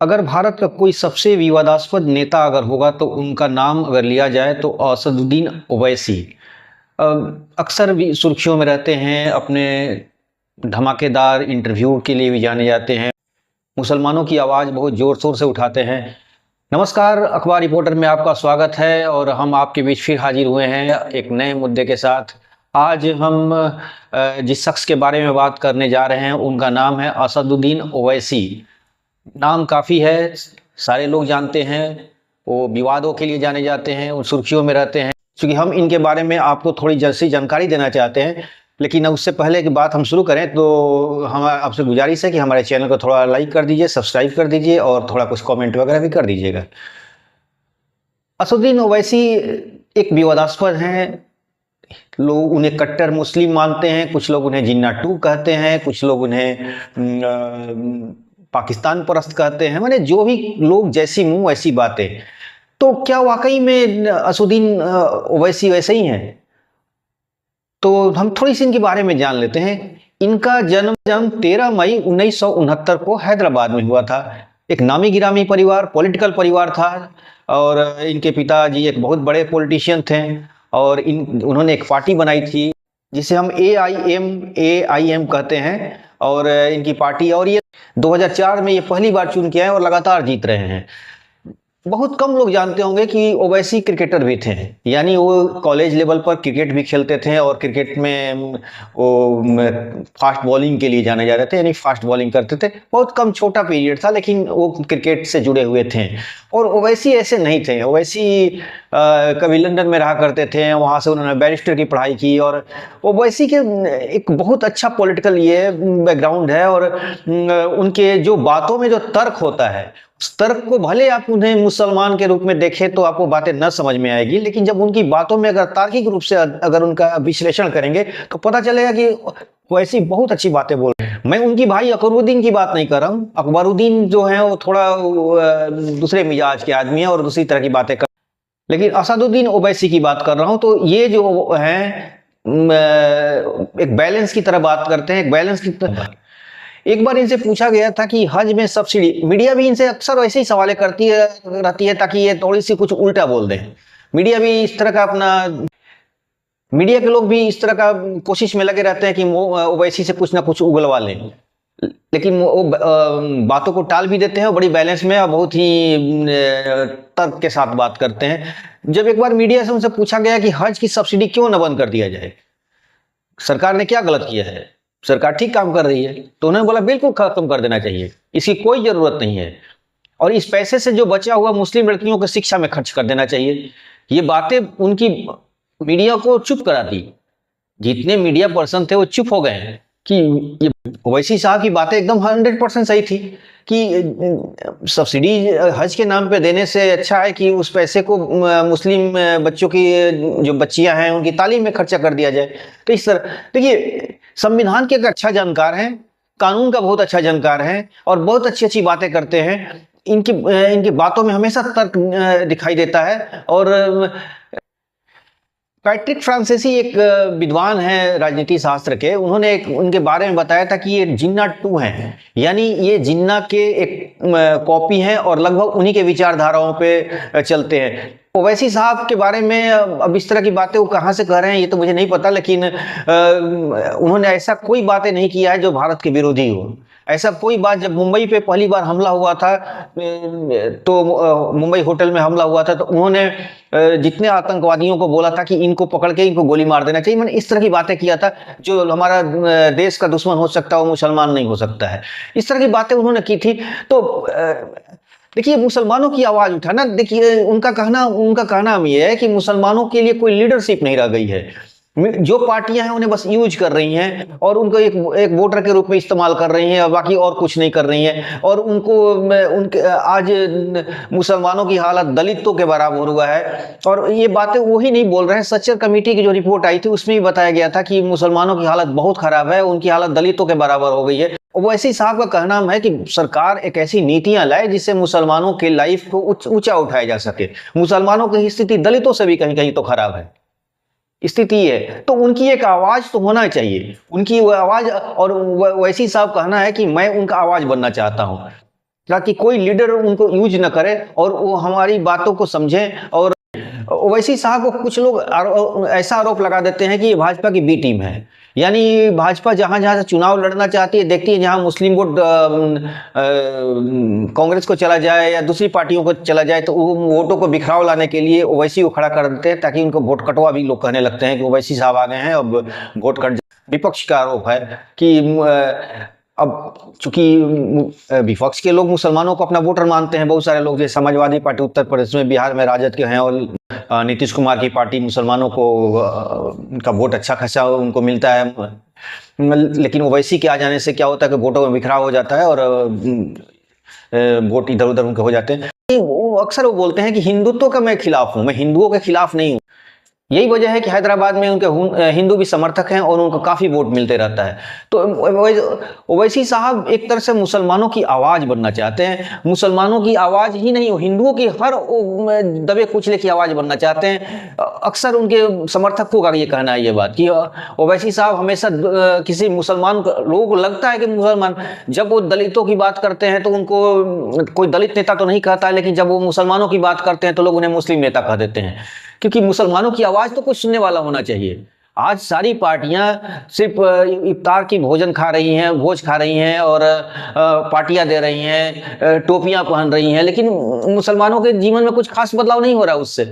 अगर भारत का कोई सबसे विवादास्पद नेता अगर होगा तो उनका नाम अगर लिया जाए तो असदुद्दीन ओवैसी अ, अक्सर भी सुर्खियों में रहते हैं। अपने धमाकेदार इंटरव्यू के लिए भी जाने जाते हैं। मुसलमानों की आवाज़ बहुत ज़ोर शोर से उठाते हैं। नमस्कार, अखबार रिपोर्टर में आपका स्वागत है और हम आपके बीच फिर हाजिर हुए हैं एक नए मुद्दे के साथ। आज हम जिस शख्स के बारे में बात करने जा रहे हैं उनका नाम है असदुद्दीन ओवैसी। नाम काफ़ी है, सारे लोग जानते हैं। वो विवादों के लिए जाने जाते हैं, वो सुर्खियों में रहते हैं। क्योंकि हम इनके बारे में आपको थोड़ी जैसी जानकारी देना चाहते हैं, लेकिन उससे पहले की बात हम शुरू करें तो हम आपसे गुजारिश है कि हमारे चैनल को थोड़ा लाइक कर दीजिए, सब्सक्राइब कर दीजिए और थोड़ा कुछ कमेंट वगैरह भी कर दीजिएगा। असदुद्दीन ओवैसी एक विवादास्पद हैं। लोग उन्हें कट्टर मुस्लिम मानते हैं, कुछ लोग उन्हें जिन्ना 2 कहते हैं, कुछ लोग उन्हें पाकिस्तान परस्त कहते हैं। माने जो भी लोग जैसी मुंह वैसी बातें। तो क्या वाकई में असदुद्दीन ओवैसी वैसे ही हैं? तो हम थोड़ी सी इनके बारे में जान लेते हैं। इनका जन्म 13 मई 1969 को हैदराबाद में हुआ था। एक नामी गिरामी परिवार, पॉलिटिकल परिवार था और इनके पिताजी एक बहुत बड़े पॉलिटिशियन थे और उन्होंने एक पार्टी बनाई थी जिसे हम AIM कहते हैं। और इनकी पार्टी, और ये 2004 में ये पहली बार चुन के आए और लगातार जीत रहे हैं। बहुत कम लोग जानते होंगे कि ओवैसी क्रिकेटर भी थे। यानी वो कॉलेज लेवल पर क्रिकेट भी खेलते थे और क्रिकेट में वो फास्ट बॉलिंग के लिए जाने जाते थे, यानी फास्ट बॉलिंग करते थे। बहुत कम छोटा पीरियड था लेकिन वो क्रिकेट से जुड़े हुए थे। और ओवैसी ऐसे नहीं थे। ओवैसी कभी लंदन में रहा करते थे, वहाँ से उन्होंने बैरिस्टर की पढ़ाई की। और ओवैसी के एक बहुत अच्छा पॉलिटिकल ये बैकग्राउंड है। और उनके जो बातों में जो तर्क होता है, उस तर्क को भले आप उन्हें मुसलमान के रूप में देखें तो आपको बातें न समझ में आएगी, लेकिन जब उनकी बातों में अगर तार्किक रूप से अगर उनका विश्लेषण करेंगे तो पता चलेगा कि वो ऐसी बहुत अच्छी बातें बोल रहे हैं। मैं उनकी भाई अकबरुद्दीन की बात नहीं कर रहा हूँ। अकबरुद्दीन जो है वो थोड़ा दूसरे मिजाज के आदमी है और दूसरी तरह की बातें कर, लेकिन असदुद्दीन ओवैसी की बात कर रहा हूँ। तो ये जो है एक बैलेंस की तरह बात करते हैं, एक बैलेंस की तरह। एक बार इनसे पूछा गया था कि हज में सब्सिडी, मीडिया भी इनसे अक्सर ऐसे ही सवालें करती है रहती है ताकि ये थोड़ी सी कुछ उल्टा बोल दें। मीडिया भी इस तरह का अपना मीडिया के लोग भी इस तरह का कोशिश में लगे रहते हैं कि ओवैसी से कुछ ना कुछ उगलवा लें, लेकिन वो बातों को टाल भी देते हैं और बड़ी बैलेंस में और बहुत ही तर्क के साथ बात करते हैं। जब एक बार मीडिया से उनसे पूछा गया कि हज की सब्सिडी क्यों न बंद कर दिया जाए, सरकार ने क्या गलत किया है, सरकार ठीक काम कर रही है, तो उन्होंने बोला बिल्कुल खत्म कर देना चाहिए, इसकी कोई जरूरत नहीं है और इस पैसे से जो बचा हुआ मुस्लिम लड़कियों को शिक्षा में खर्च कर देना चाहिए। ये बातें उनकी मीडिया को चुप करा दी। जितने मीडिया पर्सन थे वो चुप हो गए हैं कि ये ओवैसी साहब की बातें एकदम 100% सही थी कि सब्सिडी हज के नाम पे देने से अच्छा है कि उस पैसे को मुस्लिम बच्चों की जो बच्चियां हैं उनकी तालीम में खर्चा कर दिया जाए। तो इस तरह देखिए, संविधान के एक अच्छा जानकार हैं, कानून का बहुत अच्छा जानकार है और बहुत अच्छी अच्छी बातें करते हैं। इनकी बातों में हमेशा तर्क दिखाई देता है। और पैट्रिक फ्रांसीसी एक विद्वान है राजनीति शास्त्र के, उन्होंने एक उनके बारे में बताया था कि ये जिन्ना 2 हैं, यानी ये जिन्ना के एक कॉपी हैं और लगभग उन्हीं के विचारधाराओं पे चलते हैं। ओवैसी साहब के बारे में अब इस तरह की बातें वो कहाँ से कह रहे हैं ये तो मुझे नहीं पता, लेकिन उन्होंने ऐसा कोई बातें नहीं किया है जो भारत के विरोधी हो। ऐसा कोई बात, जब मुंबई पे पहली बार हमला हुआ था तो मुंबई होटल में हमला हुआ था तो उन्होंने जितने आतंकवादियों को बोला था कि इनको पकड़ के इनको गोली मार देना चाहिए। मैंने इस तरह की बातें किया था। जो हमारा देश का दुश्मन हो सकता है वो मुसलमान नहीं हो सकता है, इस तरह की बातें उन्होंने की थी। तो देखिए, मुसलमानों की आवाज उठाना, देखिए उनका कहना ये है कि मुसलमानों के लिए कोई लीडरशिप नहीं रह गई है। जो पार्टियां हैं उन्हें बस यूज कर रही हैं और उनको एक वोटर के रूप में इस्तेमाल कर रही हैं और बाकी और कुछ नहीं कर रही हैं। और उनके आज मुसलमानों की हालत दलितों के बराबर हुआ है। और ये बातें वही नहीं बोल रहे हैं, सच्चर कमेटी की जो रिपोर्ट आई थी उसमें भी बताया गया था कि मुसलमानों की हालत बहुत खराब है, उनकी हालत दलितों के बराबर हो गई है। ओवैसी साहब का कहना है कि सरकार एक ऐसी नीतियां लाए जिससे मुसलमानों के लाइफ को ऊंचा उठाया जा सके। मुसलमानों की स्थिति दलितों से भी कहीं कहीं तो खराब है, स्थिति है। तो उनकी एक आवाज तो होना चाहिए, उनकी वो आवाज। और वैसी साहब कहना है कि मैं उनका आवाज बनना चाहता हूं। ताकि कोई लीडर उनको यूज न करे और वो हमारी बातों को समझें। और ओवैसी साहब को कुछ लोग ऐसा आरोप लगा देते हैं कि ये भाजपा की बी टीम है, यानी भाजपा जहां जहां से चुनाव लड़ना चाहती है, देखती है जहां मुस्लिम वोट कांग्रेस को चला जाए या दूसरी पार्टियों को चला जाए, तो वो वोटों को बिखराव लाने के लिए ओवैसी को खड़ा कर देते हैं, ताकि उनको वोट कटवा भी लोग कहने लगते हैं कि ओवैसी साहब आ गए हैं, अब वोट कट। विपक्ष का आरोप है कि अब चूंकि विपक्ष के लोग मुसलमानों को अपना वोटर मानते हैं, बहुत सारे लोग, जैसे समाजवादी पार्टी उत्तर प्रदेश में, बिहार में राजद के हैं, और नीतीश कुमार की पार्टी मुसलमानों को उनका वोट अच्छा खासा उनको मिलता है। लेकिन ओवैसी के आ जाने से क्या होता है कि वोटों में बिखराव हो जाता है और वोट इधर उधर उनके हो जाते हैं। अक्सर वो बोलते हैं कि हिंदुत्व का मैं खिलाफ हूं, मैं हिंदुओं के खिलाफ नहीं हूं। यही वजह है कि हैदराबाद में उनके हिंदू भी समर्थक हैं और उनको काफी वोट मिलते रहता है। तो ओवैसी साहब एक तरह से मुसलमानों की आवाज बनना चाहते हैं, मुसलमानों की आवाज ही नहीं, हिंदुओं की हर दबे कुचले की आवाज बनना चाहते हैं। अक्सर उनके समर्थकों का ये कहना है, ये बात कि ओवैसी साहब हमेशा किसी मुसलमान, लोगों को लगता है कि मुसलमान, जब वो दलितों की बात करते हैं तो उनको कोई दलित नेता तो नहीं कहता, लेकिन जब वो मुसलमानों की बात करते हैं तो लोग उन्हें मुस्लिम नेता कह देते हैं, क्योंकि मुसलमानों की आवाज तो कुछ सुनने वाला होना चाहिए। आज सारी पार्टियां सिर्फ इफ्तार की भोजन खा रही हैं, भोज खा रही हैं और पार्टियां दे रही हैं, टोपियां पहन रही हैं, लेकिन मुसलमानों के जीवन में कुछ खास बदलाव नहीं हो रहा उससे।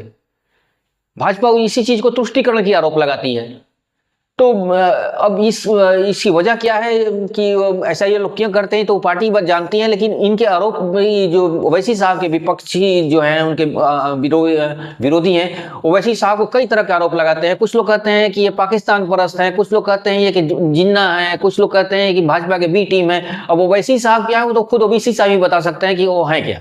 भाजपा इसी चीज को तुष्टिकरण की आरोप लगाती है। तो अब इसकी वजह क्या है कि ऐसा ये लोग क्यों करते हैं, तो पार्टी बस जानती है, लेकिन इनके आरोप जो ओवैसी साहब के विपक्षी जो हैं, उनके विरोधी हैं, ओवैसी साहब को कई तरह के आरोप लगाते हैं। कुछ लोग कहते हैं कि ये पाकिस्तान परस्त है, कुछ लोग कहते हैं ये कि जिन्ना है, कुछ लोग कहते हैं कि भाजपा के बी टीम है। अब ओवैसी साहब क्या है वो तो खुद ओवैसी साहब ही बता सकते हैं कि वो है क्या।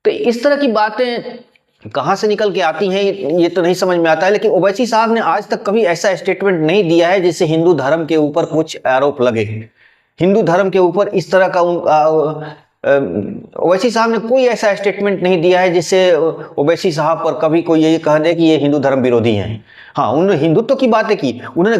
तो इस तरह की बातें कहां से निकल के आती हैं ये तो नहीं समझ में आता है। लेकिन ओवैसी साहब ने आज तक कभी ऐसा स्टेटमेंट नहीं दिया है जिससे हिंदू धर्म के ऊपर कुछ आरोप लगे, हिंदू धर्म के ऊपर इस तरह का ओवैसी साहब ने कोई ऐसा स्टेटमेंट नहीं दिया है जिससे ओवैसी साहब पर कभी कोई ये कह दे कि ये हिंदू धर्म विरोधी हैं। हाँ, उन्होंने हिंदुत्व की बातें की, उन्होंने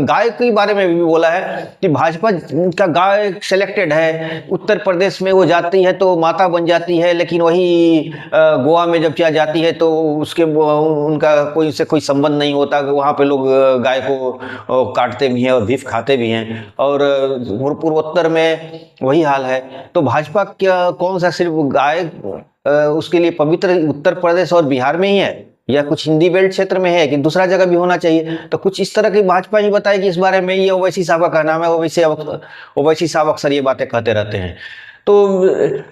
गाय के बारे में भी बोला है कि भाजपा का गाय सिलेक्टेड है, उत्तर प्रदेश में वो जाती है तो माता बन जाती है, लेकिन वही गोवा में जब जाती है तो उसके उनका कोई उससे कोई संबंध नहीं होता। वहाँ पे लोग गाय को काटते भी हैं और बीफ खाते भी हैं, और पूर्वोत्तर में वही हाल है। तो भाजपा क्या कौन सा सिर्फ गाय उसके लिए पवित्र उत्तर प्रदेश और बिहार में ही है, या कुछ हिंदी बेल्ट क्षेत्र में है कि दूसरा जगह भी होना चाहिए? तो कुछ इस तरह की भाजपा ही बताएगी इस बारे में। ये ओवैसी साहब का कहना है, ओवैसी साहब अक्सर ये बातें कहते रहते हैं। तो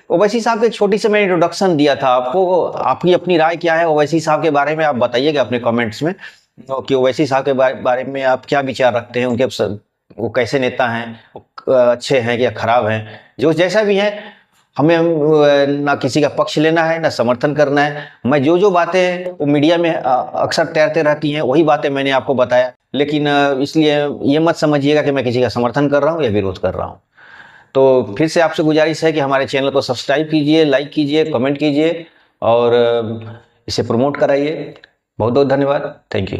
ओवैसी साहब के छोटी से मैं इंट्रोडक्शन दिया था आपको, आपकी अपनी राय क्या है ओवैसी साहब के बारे में आप बताइएगा अपने कमेंट्स में, कि ओवैसी साहब के बारे में आप क्या विचार रखते हैं, उनके वो कैसे नेता हैं, अच्छे हैं या खराब हैं। जो जैसा भी है, हमें ना किसी का पक्ष लेना है ना समर्थन करना है। मैं जो बातें वो मीडिया में अक्सर तैरते रहती हैं वही बातें मैंने आपको बताया, लेकिन इसलिए ये मत समझिएगा कि मैं किसी का समर्थन कर रहा हूँ या विरोध कर रहा हूँ। तो फिर से आपसे गुजारिश है कि हमारे चैनल को सब्सक्राइब कीजिए, लाइक कीजिए, कमेंट कीजिए और इसे प्रमोट कराइए। बहुत बहुत धन्यवाद। Thank you.